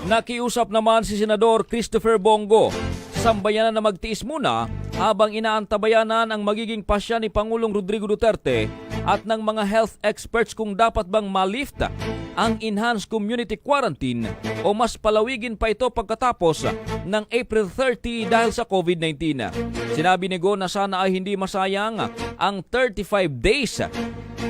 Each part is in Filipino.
Nakiusap naman si Senador Christopher Bongo sa sambayanan na magtiis muna habang inaantabayanan ang magiging pasya ni Pangulong Rodrigo Duterte at ng mga health experts kung dapat bang malift ang enhanced community quarantine o mas palawigin pa ito pagkatapos ng April 30 dahil sa COVID-19. Sinabi ni Go na sana ay hindi masayang ang 35 days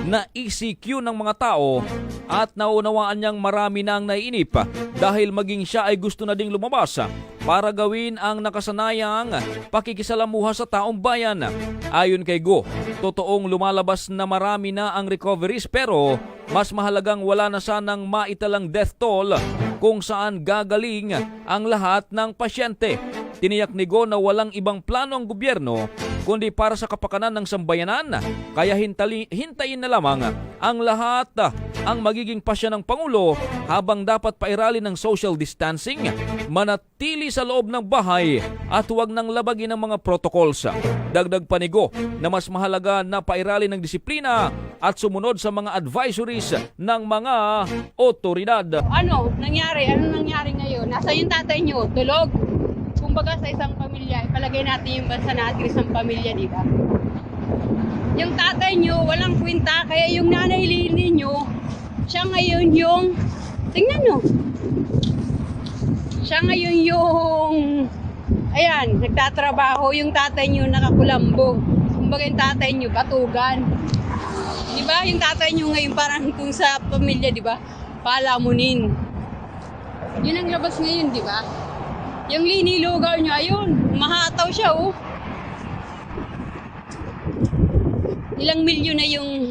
na ECQ ng mga tao at naunawaan niyang marami na ang naiinip dahil maging siya ay gusto na ding lumabas para gawin ang nakasanayang pakikisalamuha sa taong bayan. Ayon kay Go, totoong lumalabas na marami na ang recoveries pero mas mahalagang wala na sanang maitalang death toll kung saan gagaling ang lahat ng pasyente. Tiniyak ni Go na walang ibang plano ang gobyerno kundi para sa kapakanan ng sambayanan. Kaya hintayin na lamang ang lahat ang magiging pasya ng Pangulo habang dapat pairali ng social distancing, manatili sa loob ng bahay at huwag nang labagin ang mga protocols. Dagdag pa ni Go na mas mahalaga na pairali ng disiplina at sumunod sa mga advisories ng mga otoridad. Ano nangyari ngayon? Nasa yung tatay nyo? Tulog? Kumbaga sa isang pamilya, ipalagay natin yung bansa natin isang pamilya, di ba? Yung tatay nyo, walang kwenta, kaya yung nanay ninyo, siya ngayon yung, tingnan nyo, siya ngayon yung, ayan, nagtatrabaho, yung tatay nyo nakakulambo. Kumbaga yung tatay nyo, batugan. Di ba? Yung tatay nyo ngayon parang kung sa pamilya, di ba? Palamunin. Yun ang labas ngayon, di ba? Yung linilugaw niya, ayun, mahataw siya, oh. Ilang milyon na yung,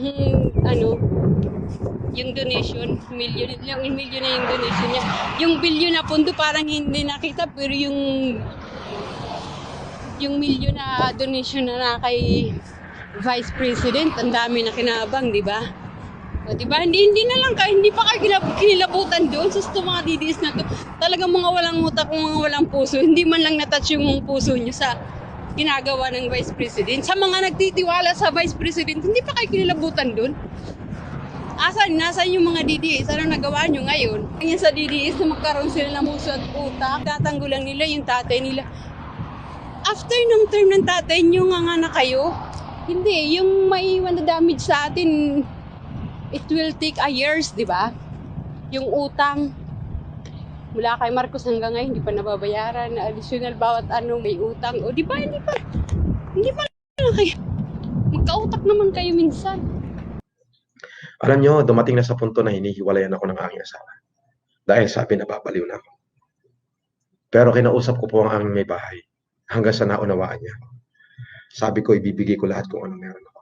yung donation, ilang milyon na yung donation niya. Yung bilyon na pondo parang hindi nakita, pero yung milyon na donation na kay Vice President, ang dami na kinabang, di ba? O, diba? Hindi na lang hindi pa kayo kinilabutan doon sa mga DDS na to. Talagang mga walang utak, mga walang puso. Hindi man lang natouch yung puso nyo sa ginagawa ng Vice President. Sa mga nagtitiwala sa Vice President, hindi pa kayo kinilabutan doon. Nasaan yung mga DDS? Ano nagawa nyo ngayon? Ngayon sa DDS na magkaroon sila ng puso at utak, tatanggulan nila yung tatay nila. After nung term ng tatay nyo nga na kayo, hindi, yung maiwan na damage sa atin, it will take a years, di ba? Yung utang, mula kay Marcos hanggang ngayon, hindi pa nababayaran. Additional bawat may utang. O di ba, hindi pa lang kayo. Magkautak naman kayo minsan. Alam nyo, dumating na sa punto na hinihiwalayan ako ng aking asawa. Dahil sabi na babaliw na ako. Pero kinausap ko po ang aming may bahay hanggang sa naunawaan niya. Sabi ko, ibibigay ko lahat kung ano meron ako.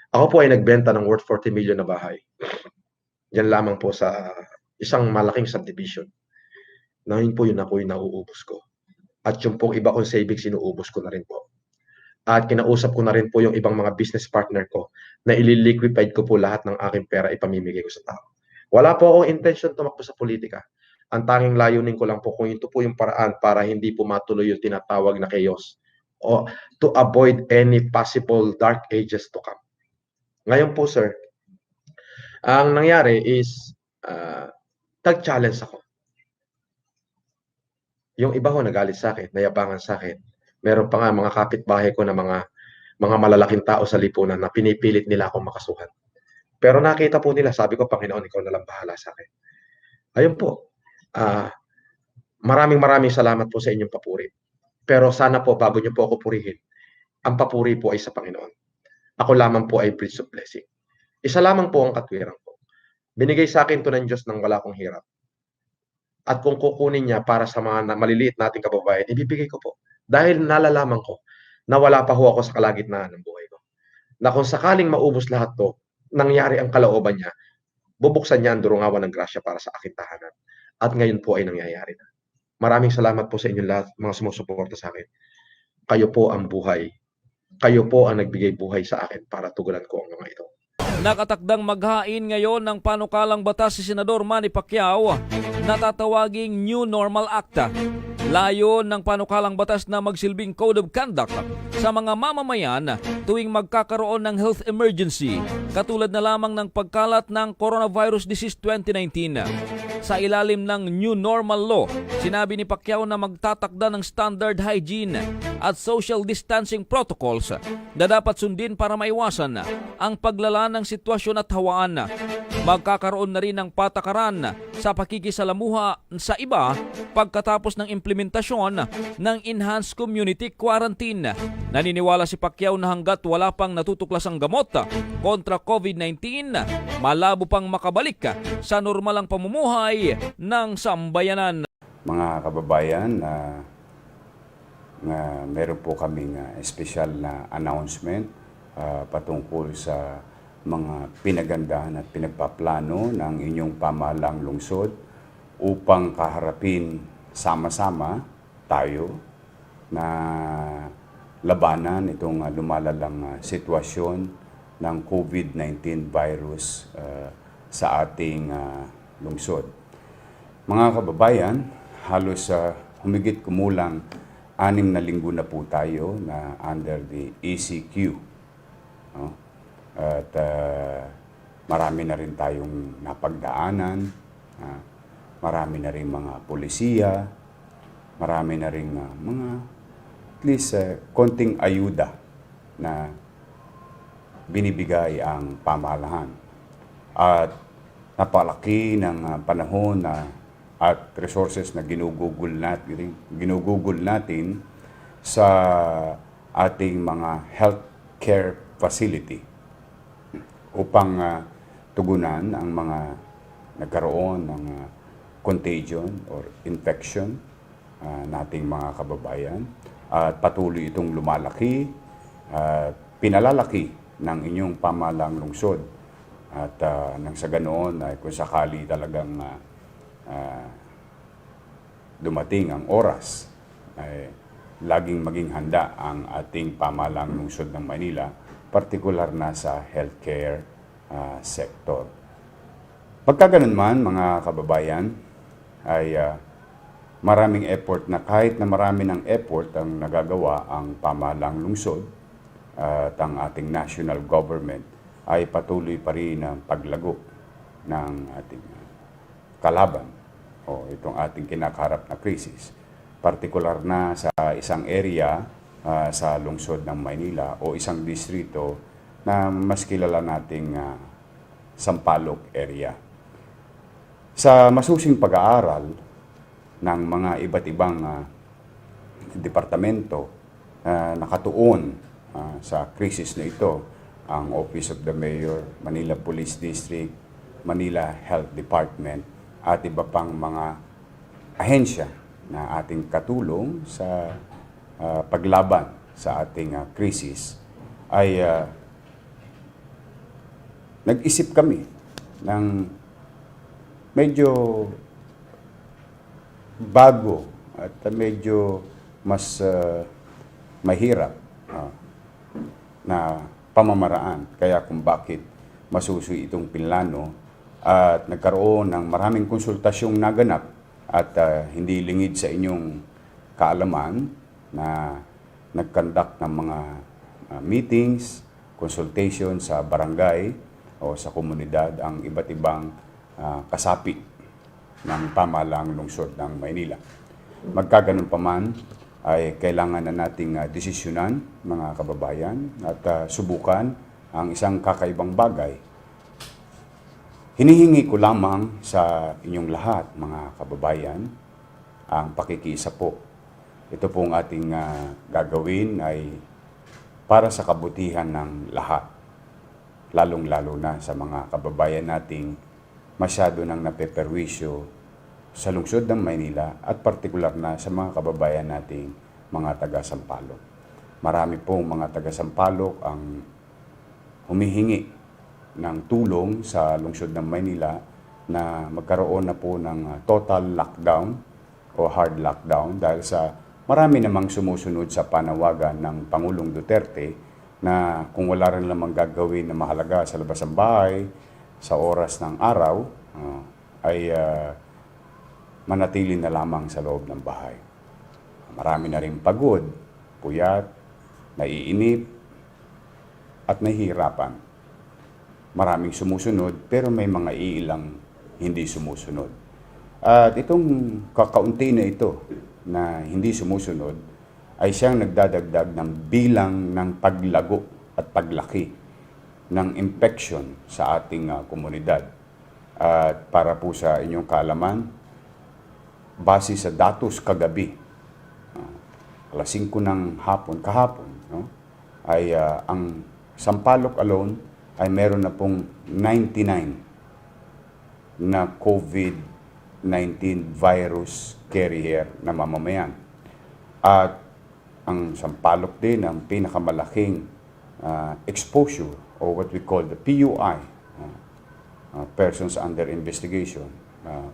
Ako po ay nagbenta ng worth 40 million na bahay. Yan lamang po sa isang malaking subdivision. Na yun po yun ako yung nauubos ko. At yung pong iba kong savings, inuubos ko na rin po. At kinausap ko na rin po yung ibang mga business partner ko na ililiquify ko po lahat ng aking pera ipamimigay ko sa tao. Wala po akong intention tumakbo sa politika. Ang tanging layunin ko lang po kung ito po yung paraan para hindi po matuloy yung tinatawag na chaos o to avoid any possible dark ages to come. Ngayon po, sir, ang nangyari is tag-challenge ako. Yung iba ko nagalit sa akin, nayabangan sa akin. Meron pa nga mga kapitbahay ko na mga malalaking tao sa lipunan na pinipilit nila akong makasuhan. Pero nakita po nila, sabi ko, Panginoon, ikaw na lang bahala sa akin. Ayun po. Maraming salamat po sa inyong papuri. Pero sana po, bago niyo po ako purihin, ang papuri po ay sa Panginoon. Ako lamang po ay bridge of blessing. Isa lamang po ang katwiran ko. Binigay sa akin to ng Diyos nang wala akong hirap. At kung kukunin niya para sa mga maliliit nating kababayan, ibibigay ko po. Dahil nalalaman ko na wala pa ho ako sa kalagitnaan ng buhay ko. Na kung sakaling maubos lahat to, nangyari ang kalooban niya, bubuksan niya ang durungawan ng grasya para sa aking tahanan. At ngayon po ay nangyayari na. Maraming salamat po sa inyong lahat, mga sumusuporta sa akin. Kayo po ang buhay. Kayo po ang nagbigay buhay sa akin para tugulan ko ang mga ito. Nakatakdang maghain ngayon ng panukalang batas si Senador Manny Pacquiao na tatawaging New Normal Act. Layo ng panukalang batas na magsilbing code of conduct sa mga mamamayan tuwing magkakaroon ng health emergency, katulad na lamang ng pagkalat ng coronavirus disease 2019. Sa ilalim ng New Normal Law, sinabi ni Pacquiao na magtatakda ng standard hygiene at social distancing protocols na dapat sundin para maiwasan ang paglala ng sitwasyon at hawaan. Magkakaroon na rin ng patakaran sa pakikisalamuha sa iba pagkatapos ng implementasyon ng Enhanced Community Quarantine. Naniniwala si Pacquiao na hanggat wala pang natutuklasang gamot kontra COVID-19, malabo pang makabalik sa normalang pamumuhay ng sambayanan. Mga kababayan, meron po kaming special na announcement patungkol sa mga pinagandahan at pinagpaplano ng inyong pamahalang lungsod upang kaharapin sama-sama tayo na labanan itong lumalalang sitwasyon ng COVID-19 virus sa ating lungsod. Mga kababayan, halos humigit kumulang 6 na linggo na po tayo na under the ECQ. No? At marami na rin tayong napagdaanan, marami na rin mga polisiya, marami na rin mga at least konting ayuda na binibigay ang pamahalaan. At napalaki ng panahon at resources na ginugugol natin sa ating mga healthcare facility upang tugunan ang mga nagkaroon ng contagion or infection nating mga kababayan. At patuloy itong lumalaki at pinalalaki ng inyong pamahalang lungsod. At nang sa ganoon ay kung sakali talagang dumating ang oras, ay laging maging handa ang ating pamahalang lungsod ng Manila, partikular na sa healthcare sector. Pagkaganon man, mga kababayan, ay maraming effort na kahit na marami ng effort ang nagagawa ang pamahalang lungsod at ang ating national government, ay patuloy pa rin ang paglago ng ating kalaban o itong ating kinakaharap na krisis. Partikular na sa isang area sa lungsod ng Maynila o isang distrito na mas kilala nating Sampaloc area. Sa masusing pag-aaral ng mga iba't ibang departamento nakatuon sa krisis na ito, ang Office of the Mayor, Manila Police District, Manila Health Department, at iba pang mga ahensya na ating katulong sa paglaban sa ating krisis, ay nag-isip kami ng medyo bago at medyo mas mahirap na pamamaraan. Kaya kung bakit masusuy itong pinlano at nagkaroon ng maraming konsultasyong naganap at hindi lingid sa inyong kaalaman na nag-conduct ng mga meetings, consultation sa barangay o sa komunidad ang iba't ibang kasapi ng pamahalaang lungsod ng Maynila. Magkaganon pa man, ay kailangan na nating desisyonan, mga kababayan, at subukan ang isang kakaibang bagay. Hinihingi ko lamang sa inyong lahat, mga kababayan, ang pakikiisa po. Ito pong ating gagawin ay para sa kabutihan ng lahat, lalong-lalo na sa mga kababayan nating masyado nang napeperwisyo sa lungsod ng Maynila at partikular na sa mga kababayan nating mga taga-Sampaloc. Marami pong mga taga-Sampaloc ang humihingi ng tulong sa lungsod ng Maynila na magkaroon na po ng total lockdown o hard lockdown dahil sa marami namang sumusunod sa panawagan ng Pangulong Duterte na kung wala rin lamang gagawin na mahalaga sa labas ng bahay sa oras ng araw, ay manatili na lamang sa loob ng bahay. Marami na rin pagod, puyat, naiinip, at nahihirapan. Maraming sumusunod pero may mga iilang hindi sumusunod. At itong kakaunti na ito na hindi sumusunod ay siyang nagdadagdag ng bilang ng paglago at paglaki ng infection sa ating komunidad. At para po sa inyong kaalaman, base sa datos kagabi, alas 5 ng hapon, kahapon, no, ay ang Sampaloc alone ay meron na pong 99 na COVID-19 virus carrier na mamamayan. At ang Sampaloc din ang pinakamalaking exposure or what we call the PUI, persons under investigation,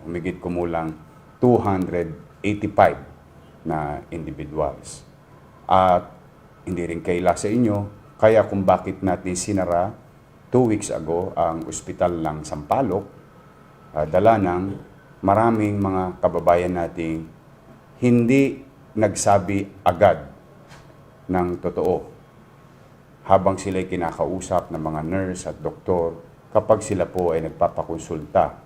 umigit kumulang 285 na individuals. At hindi rin kaila sa inyo, kaya kung bakit natin sinara 2 weeks ago ang ospital ng Sampaloc, dala ng maraming mga kababayan nating hindi nagsabi agad ng totoo habang sila'y kinakausap ng mga nurse at doktor kapag sila po ay nagpapakonsulta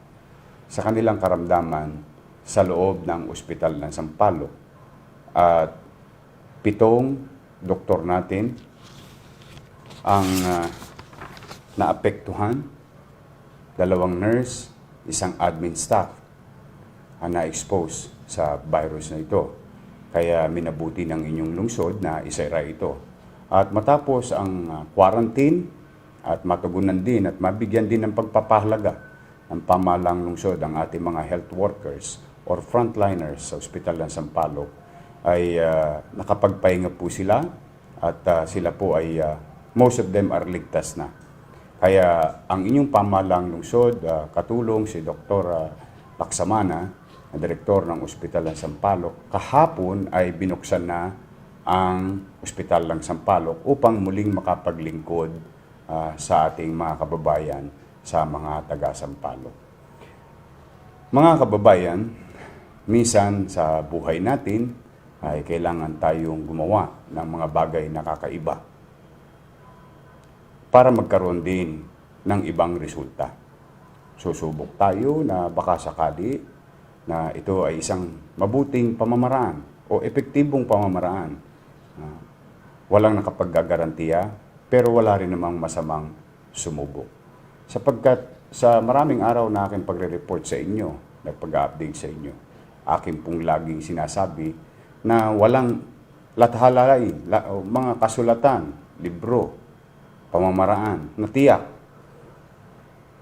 sa kanilang karamdaman sa loob ng ospital ng Sampaloc. At 7 doktor natin ang naapektuhan, 2 nurse, 1 admin staff ang na-expose sa virus na ito. Kaya minabuti ng inyong lungsod na isara ito. At matapos ang quarantine at matugunan din at mabigyan din ng pagpapahalaga ng pamahalang lungsod ang ating mga health workers or frontliners sa ospital ng Sampaloc, ay nakapagpahinga po sila at sila po ay most of them are ligtas na. Kaya ang inyong pamahalang lungsod, katulong si Dr. Laksamana, ang direktor ng ospital ng Sampaloc, kahapon ay binuksan na ang ospital ng Sampaloc upang muling makapaglingkod sa ating mga kababayan sa mga taga-Sampaloc. Mga kababayan, minsan sa buhay natin ay kailangan tayong gumawa ng mga bagay na kakaiba para magkaroon din ng ibang resulta. Susubok tayo na baka sakali na ito ay isang mabuting pamamaraan o epektibong pamamaraan. Walang nakapaggagarantiya pero wala rin namang masamang sumubok. Sapagkat sa maraming araw na aking pagre-report sa inyo, nagpag-update sa inyo, aking pong laging sinasabi na walang lathalay, mga kasulatan, libro, pamamaraan na tiyak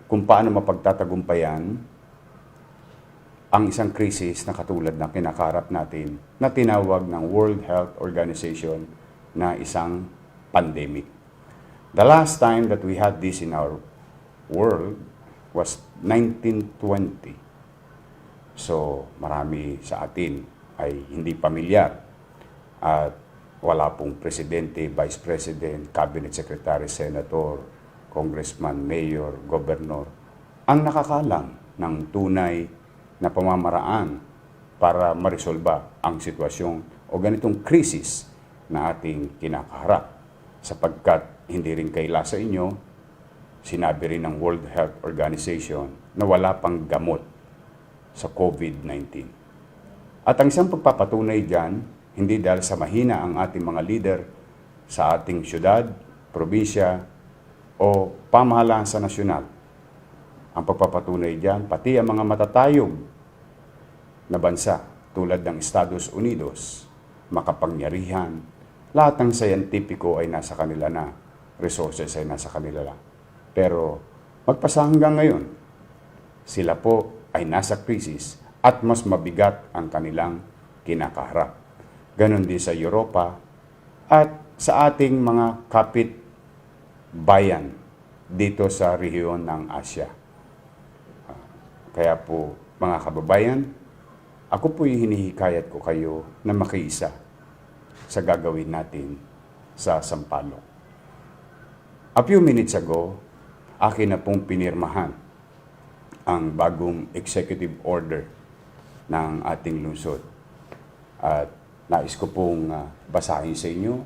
kung paano mapagtatagumpayan ang isang krisis na katulad ng kinakaharap natin na tinawag ng World Health Organization na isang pandemic. The last time that we had this in our world was 1920. So, marami sa atin ay hindi pamilyar at wala pong presidente, vice president, cabinet secretary, senator, congressman, mayor, gobernador ang nakakalam ng tunay na pamamaraan para maresolba ang sitwasyon o ganitong krisis na ating kinakaharap. Sapagkat hindi rin kaila sa inyo, sinabi rin ng World Health Organization na wala pang gamot sa COVID-19. At ang isang pagpapatunay dyan, hindi dahil sa mahina ang ating mga leader sa ating syudad, probinsya, o pamahalaan sa nasyonal. Ang pagpapatunay dyan, pati ang mga matatayog na bansa tulad ng Estados Unidos, makapangyarihan, lahat ng scientifico ay nasa kanila na, resources ay nasa kanila na. Pero magpasa hanggang ngayon, sila po ay nasa krisis at mas mabigat ang kanilang kinakaharap. Ganon din sa Europa at sa ating mga kapit bayan dito sa rehiyon ng Asya. Kaya po, mga kababayan, ako po'y hinihikayat ko kayo na makiisa sa gagawin natin sa Sampaloc. A few minutes ago, akin na pong pinirmahan ang bagong executive order ng ating lungsod. At Nais ko pong basahin sa inyo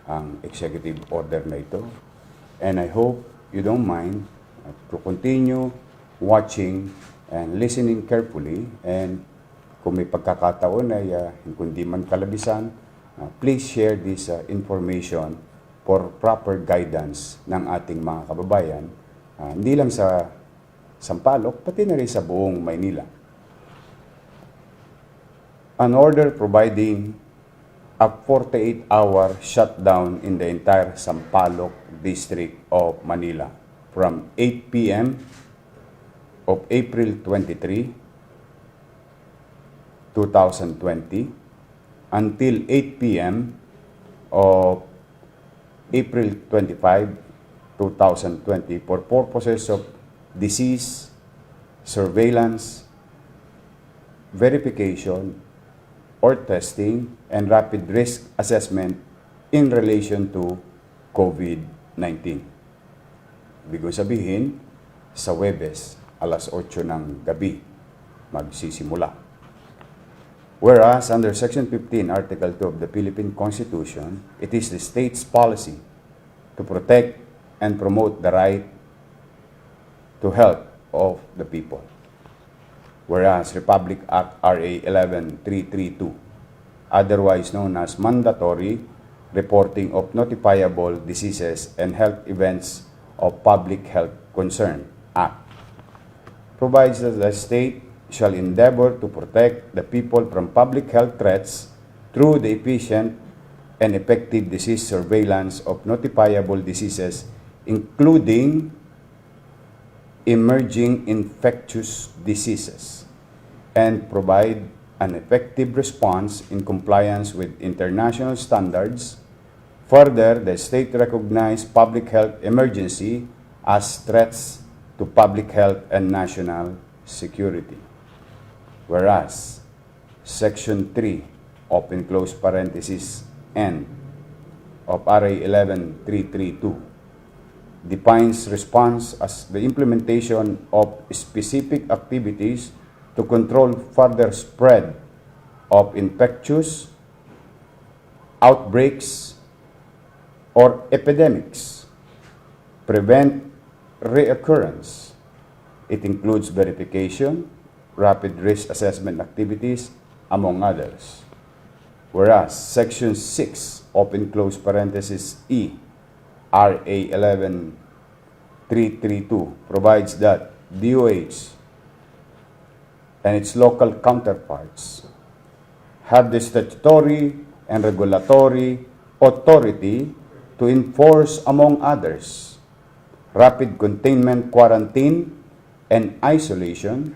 ang executive order na ito. And I hope you don't mind to continue watching and listening carefully. And kung may pagkakataon ay kundi man kalabisan, please share this information for proper guidance ng ating mga kababayan, hindi lang sa Sampaloc, pati na rin sa buong Maynila. An order providing a 48-hour shutdown in the entire Sampaloc district of Manila from 8 p.m. of April 23, 2020 until 8 p.m. of April 25, 2020 for purposes of disease, surveillance, verification, or testing and rapid risk assessment in relation to COVID-19. Ibig sabihin, sa Huwebes, alas 8 ng gabi, magsisimula. Whereas, under Section 15, Article 2 of the Philippine Constitution, it is the state's policy to protect and promote the right to health of the people. Whereas Republic Act RA 11332, otherwise known as Mandatory Reporting of Notifiable Diseases and Health Events of Public Health Concern Act, provides that the state shall endeavor to protect the people from public health threats through the efficient and effective disease surveillance of notifiable diseases, including emerging infectious diseases, and provide an effective response in compliance with international standards. Further, the state recognized public health emergency as threats to public health and national security. Whereas, Section 3, open close parenthesis, N, of RA 11332, defines response as the implementation of specific activities to control further spread of infectious outbreaks or epidemics, prevent reoccurrence. It includes verification, rapid risk assessment activities, among others. Whereas Section 6, open close parenthesis E, RA 11332 provides that DOH and its local counterparts have the statutory and regulatory authority to enforce, among others, rapid containment, quarantine, and isolation,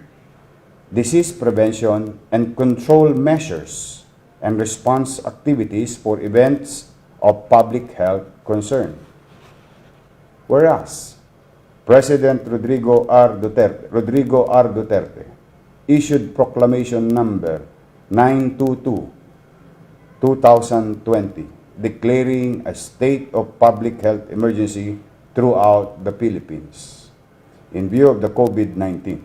disease prevention and control measures, and response activities for events of public health concern. Whereas, President Rodrigo R. Duterte issued Proclamation Number 922/2020 declaring a state of public health emergency throughout the Philippines in view of the COVID-19.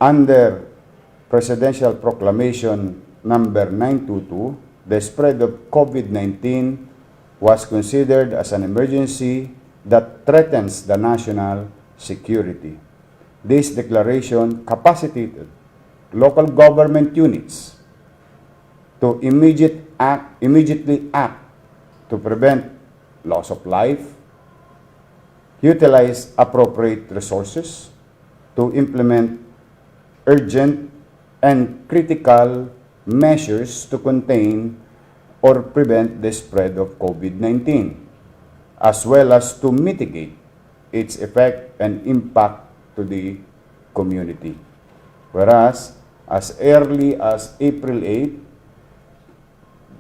Under Presidential Proclamation Number 922, the spread of COVID-19 was considered as an emergency that threatens the national security. This declaration capacitated local government units to immediately act to prevent loss of life, utilize appropriate resources to implement urgent and critical measures to contain or prevent the spread of COVID-19, as well as to mitigate its effect and impact to the community. Whereas, as early as April 8,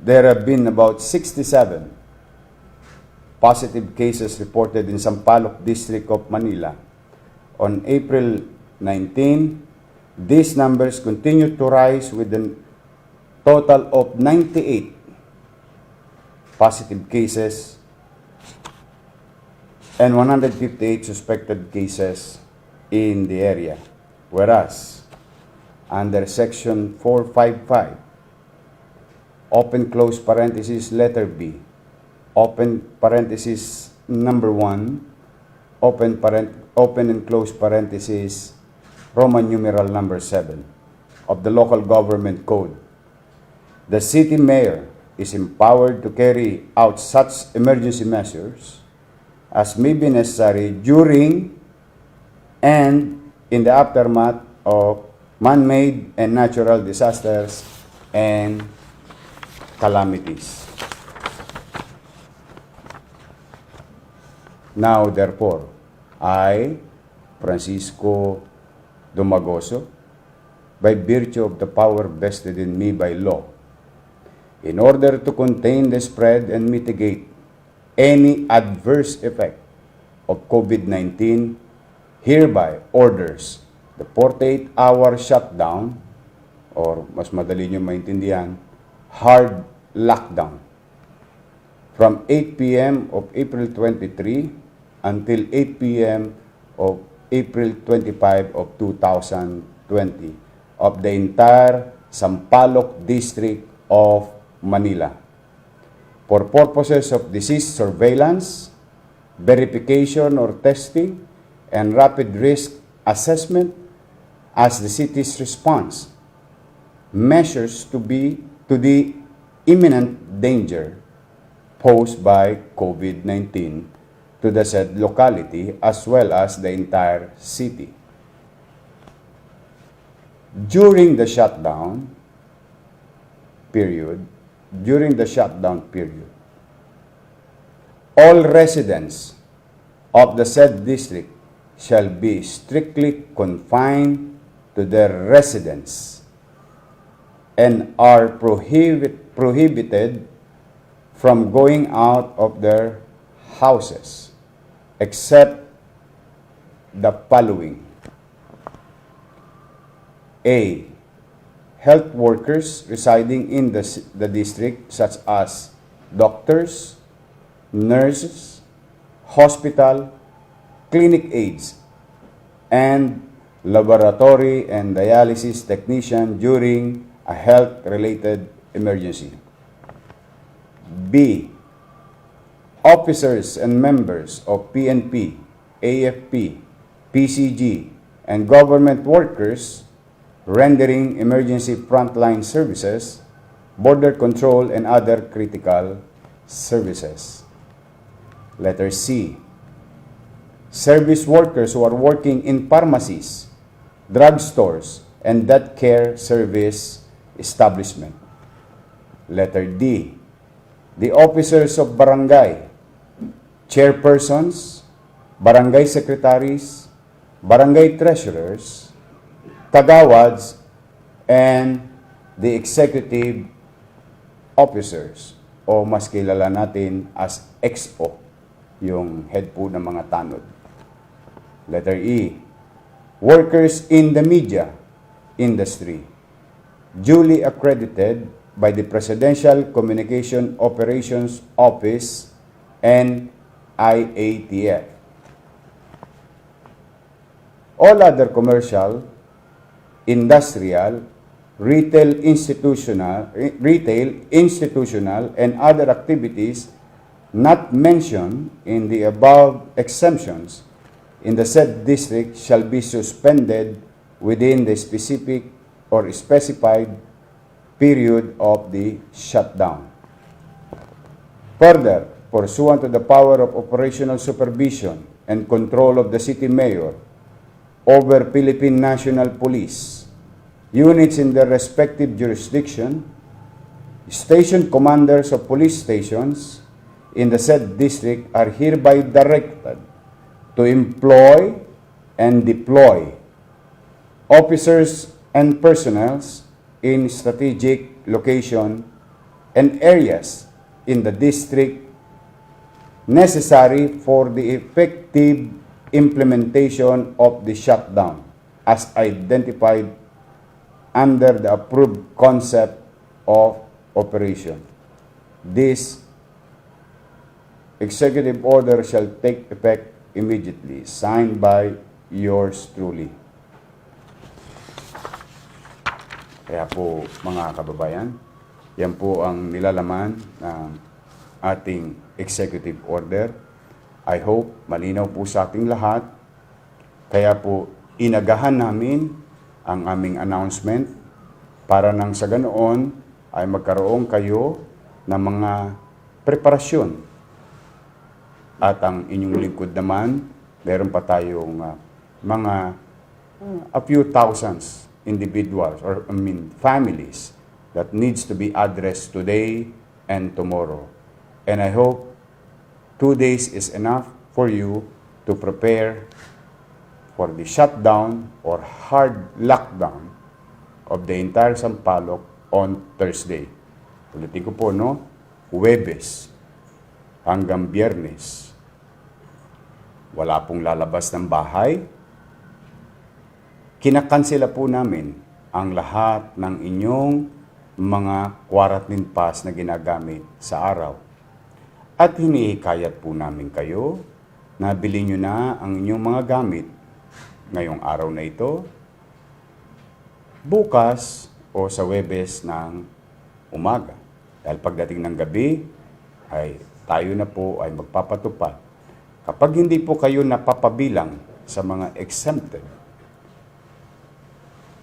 there have been about 67 positive cases reported in Sampaloc District of Manila. On April 19, these numbers continue to rise with a total of 98 positive cases and 158 suspected cases in the area. Whereas, under Section 455 open close parenthesis letter B, open parenthesis number 1, open and close parenthesis Roman numeral number 7 of the Local Government Code. The city mayor is empowered to carry out such emergency measures as may be necessary during and in the aftermath of man-made and natural disasters and calamities. Now, therefore, I, Francisco Dumagoso, by virtue of the power vested in me by law, in order to contain the spread and mitigate any adverse effect of COVID-19, hereby orders the 48-hour shutdown, or mas madali nyo maintindihan, hard lockdown, from 8 p.m. of April 23 until 8 p.m. of April 25 of 2020 of the entire Sampaloc District of Manila for purposes of disease surveillance, verification or testing, and rapid risk assessment as the city's response measures to the imminent danger posed by COVID-19 to the said locality as well as the entire city. During the shutdown period, all residents of the said district shall be strictly confined to their residence and are prohibited from going out of their houses except the following. A. Health workers residing in the district such as doctors, nurses, hospital, clinic aides, and laboratory and dialysis technician during a health-related emergency. B. Officers and members of PNP, AFP, PCG, and government workers rendering emergency frontline services, border control, and other critical services. Letter C. Service workers who are working in pharmacies, drugstores, and death care service establishment. Letter D. The officers of barangay, chairpersons, barangay secretaries, barangay treasurers, kagawads, and the executive officers, o mas kilala natin as XO, yung head po ng mga tanod. Letter E. Workers in the media industry, duly accredited by the Presidential Communication Operations Office and IATF. All other commercial, industrial, retail, institutional, and other activities not mentioned in the above exemptions in the said district shall be suspended within the specific or specified period of the shutdown. Further, pursuant to the power of operational supervision and control of the city mayor over Philippine National Police, units in their respective jurisdiction, station commanders of police stations in the said district are hereby directed to employ and deploy officers and personnels in strategic location and areas in the district necessary for the effective implementation of the shutdown as identified under the approved concept of operation. This executive order shall take effect immediately. Signed by yours truly. Kaya po mga kababayan, Yan po ang nilalaman ng ating executive order. I hope malinaw po sa ating lahat. Kaya po inagahan namin ang aming announcement para nang sa ganoon ay magkaroon kayo ng mga preparasyon. At ang inyong lingkod naman, meron pa tayong mga a few thousands individuals or families that needs to be addressed today and tomorrow. And I hope 2 days is enough for you to prepare for the shutdown or hard lockdown of the entire Sampaloc on Thursday. Ulitin ko po, no? Huwebes hanggang Biyernes. Wala pong lalabas ng bahay. Kinakansela po namin ang lahat ng inyong mga quarantine pass na ginagamit sa araw. At hinihikayat po namin kayo na bilhin nyo na ang inyong mga gamit ngayong araw na ito, bukas o sa Huwebes ng umaga. Dahil pagdating ng gabi, ay tayo na po ay magpapatupad. Kapag hindi po kayo napapabilang sa mga exempted,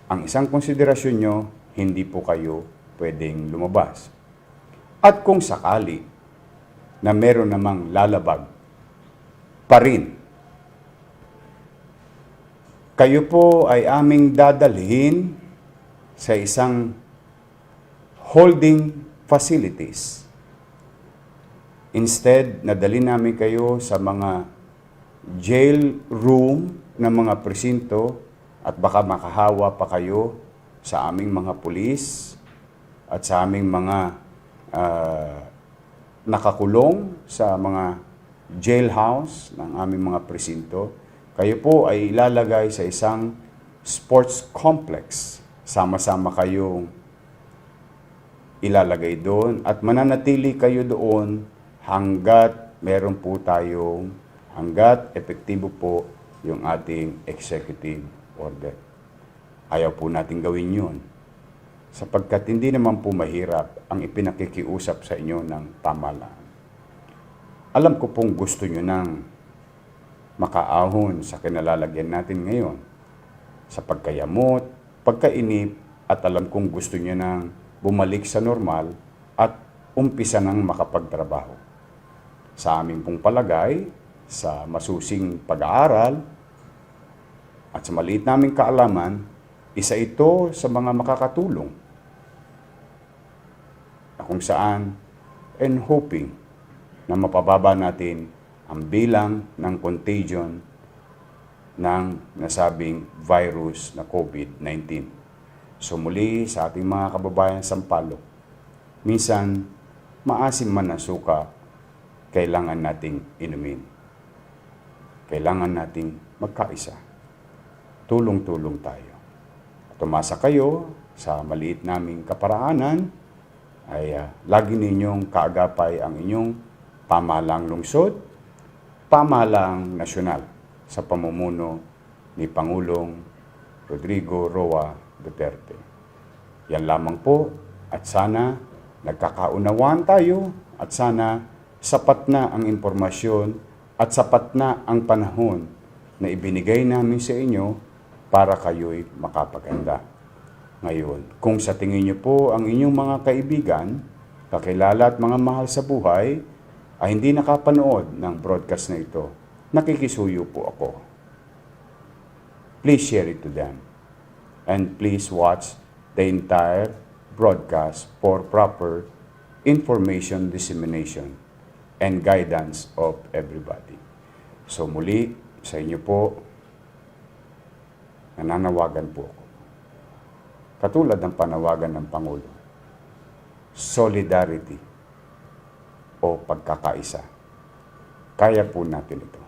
ang isang konsiderasyon nyo, hindi po kayo pwedeng lumabas. At kung sakali na meron namang lalabag pa rin, kayo po ay aming dadalhin sa isang holding facilities. Instead, nadali namin kayo sa mga jail room ng mga presinto at baka makahawa pa kayo sa aming mga pulis at sa aming mga nakakulong sa mga jailhouse ng aming mga presinto. Kayo po ay ilalagay sa isang sports complex. Sama-sama kayong ilalagay doon at mananatili kayo doon hanggat epektibo po yung ating executive order. Ayaw po natin gawin yun sapagkat hindi naman po mahirap ang ipinakikiusap sa inyo ng pamahalaan. Alam ko pong gusto nyo nang makaahon sa kinalalagyan natin ngayon sa pagkayamot, pagkainip, at alam kong gusto nyo nang bumalik sa normal at umpisa nang makapagtrabaho. Sa aming pong palagay, sa masusing pag-aaral, at sa maliit naming kaalaman, isa ito sa mga makakatulong na kung saan and hoping na mapababa natin ang bilang ng contagion ng nasabing virus na COVID-19. So muli sa ating mga kababayan sa Sampaloc, minsan maasim man ang suka, kailangan nating inumin. Kailangan nating magkaisa. Tulong-tulong tayo. Tumasa kayo sa maliit naming kaparaanan, ay lagi ninyong kaagapay ang inyong pamahalang lungsod, pamahalang nasyonal sa pamumuno ni Pangulong Rodrigo Roa Duterte. Yan lamang po at sana nagkakaunawaan tayo at sana sapat na ang impormasyon at sapat na ang panahon na ibinigay namin sa inyo para kayo'y makapaganda. Ngayon, kung sa tingin niyo po ang inyong mga kaibigan, kakilala at mga mahal sa buhay ay hindi nakapanood ng broadcast na ito, nakikisuyo po ako. Please share it to them. And please watch the entire broadcast for proper information dissemination and guidance of everybody. So muli, sa inyo po, nananawagan po ako. Katulad ng panawagan ng Pangulo, solidarity o pagkakaisa. Kaya po natin ito.